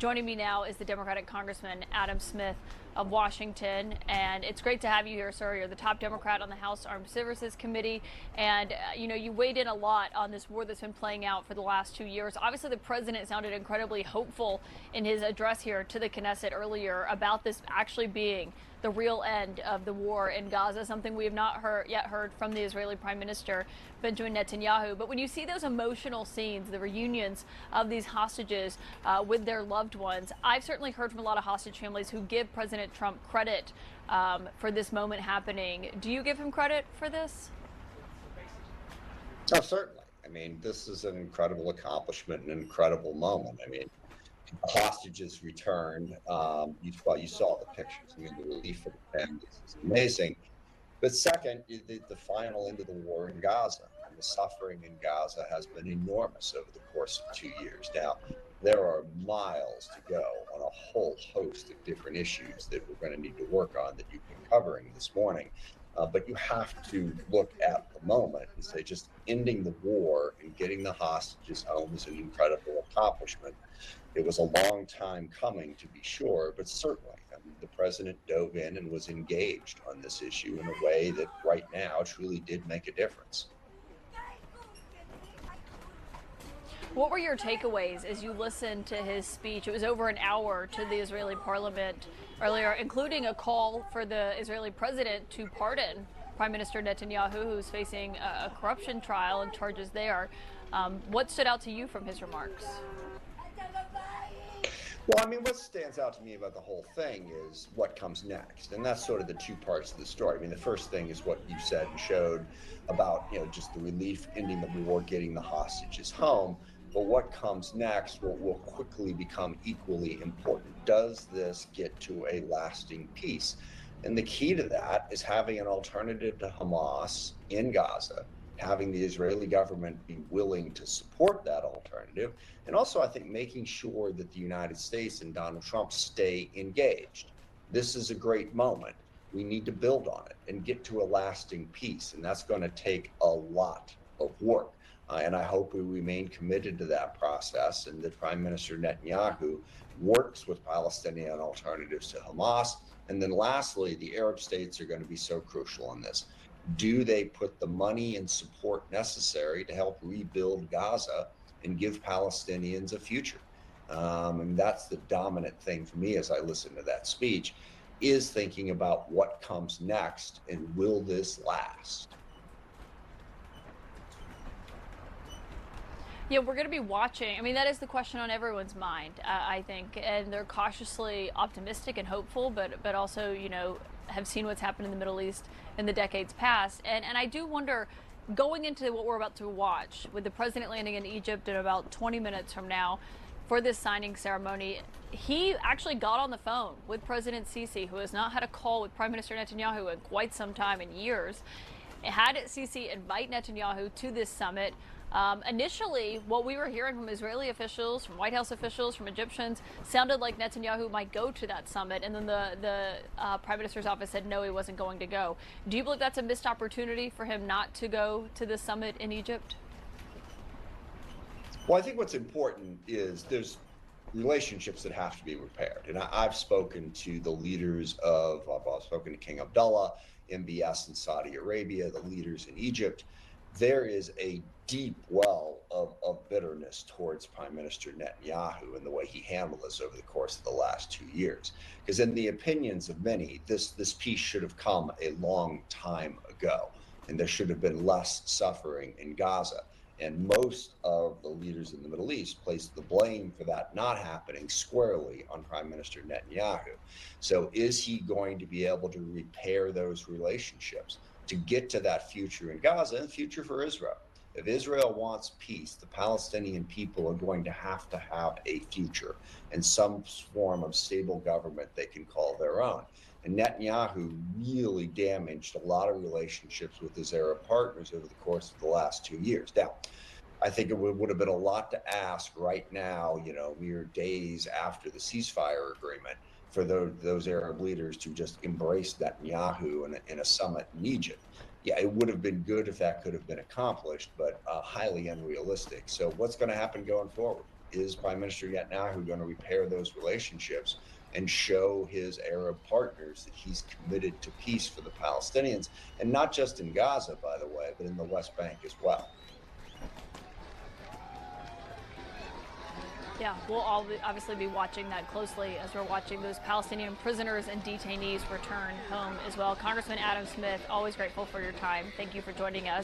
Joining me now is the Democratic Congressman Adam Smith of Washington, and it's great to have you here, sir. You're the top Democrat on the House Armed Services Committee, and you weighed in a lot on this war that's been playing out for the last 2 years. Obviously, the president sounded incredibly hopeful in his address here to the Knesset earlier about this actually being the real end of the war in Gaza, something we have not heard from the Israeli Prime Minister Benjamin Netanyahu. But when you see those emotional scenes, the reunions of these hostages with their loved ones, I've certainly heard from a lot of hostage families who give President Trump credit for this moment happening. Do you give him credit for this? Oh, certainly. I mean, this is an incredible accomplishment, an incredible moment. I mean, hostages returned. You saw the pictures. I mean, the relief for the families is amazing. But second, the final end of the war in Gaza and the suffering in Gaza has been enormous over the course of 2 years. Now, there are miles to go on a whole host of different issues that we're going to need to work on that you've been covering this morning. But you have to look at the moment and say just ending the war and getting the hostages home is an incredible accomplishment. It was a long time coming, to be sure, but certainly the president dove in and was engaged on this issue in a way that right now truly did make a difference. What were your takeaways as you listened to his speech? It was over an hour to the Israeli parliament earlier, including a call for the Israeli president to pardon Prime Minister Netanyahu, who's facing a corruption trial and charges there. What stood out to you from his remarks? Well, I mean, what stands out to me about the whole thing is what comes next. And that's sort of the two parts of the story. I mean, the first thing is what you said and showed about, just the relief, ending the war, getting the hostages home. But what comes next will quickly become equally important. Does this get to a lasting peace? And the key to that is having an alternative to Hamas in Gaza, having the Israeli government be willing to support that alternative, and also I think making sure that the United States and Donald Trump stay engaged. This is a great moment. We need to build on it and get to a lasting peace, and that's going to take a lot of work. And I hope we remain committed to that process and that Prime Minister Netanyahu works with Palestinian alternatives to Hamas. And then lastly, the Arab states are going to be so crucial in this. Do they put the money and support necessary to help rebuild Gaza and give Palestinians a future? And that's the dominant thing for me as I listen to that speech, is thinking about what comes next and will this last? Yeah, we're going to be watching. I mean, that is the question on everyone's mind, I think. And they're cautiously optimistic and hopeful, but also, have seen what's happened in the Middle East in the decades past. And I do wonder, going into what we're about to watch, with the president landing in Egypt in about 20 minutes from now for this signing ceremony, he actually got on the phone with President Sisi, who has not had a call with Prime Minister Netanyahu in quite some time, in years. Had Sisi invite Netanyahu to this summit. Initially, what we were hearing from Israeli officials, from White House officials, from Egyptians, sounded like Netanyahu might go to that summit, and then the Prime Minister's office said no, he wasn't going to go. Do you believe that's a missed opportunity for him not to go to the summit in Egypt? Well, I think what's important is there's relationships that have to be repaired. And I've spoken to the leaders I've spoken to King Abdullah, MBS in Saudi Arabia, the leaders in Egypt. There is a deep well of bitterness towards Prime Minister Netanyahu and the way he handled this over the course of the last 2 years. Because in the opinions of many, this peace should have come a long time ago, and there should have been less suffering in Gaza. And most of the leaders in the Middle East placed the blame for that not happening squarely on Prime Minister Netanyahu. So is he going to be able to repair those relationships to get to that future in Gaza and future for Israel? If Israel wants peace, the Palestinian people are going to have a future and some form of stable government they can call their own. And Netanyahu really damaged a lot of relationships with his Arab partners over the course of the last 2 years. Now, I think it would have been a lot to ask right now, mere days after the ceasefire agreement, for those Arab leaders to just embrace Netanyahu in a summit in Egypt. Yeah, it would have been good if that could have been accomplished, but highly unrealistic. So what's going to happen going forward? is Prime Minister Netanyahu going to repair those relationships and show his Arab partners that he's committed to peace for the Palestinians, and not just in Gaza, by the way, but in the West Bank as well? Yeah, we'll all obviously be watching that closely as we're watching those Palestinian prisoners and detainees return home as well. Congressman Adam Smith, always grateful for your time. Thank you for joining us.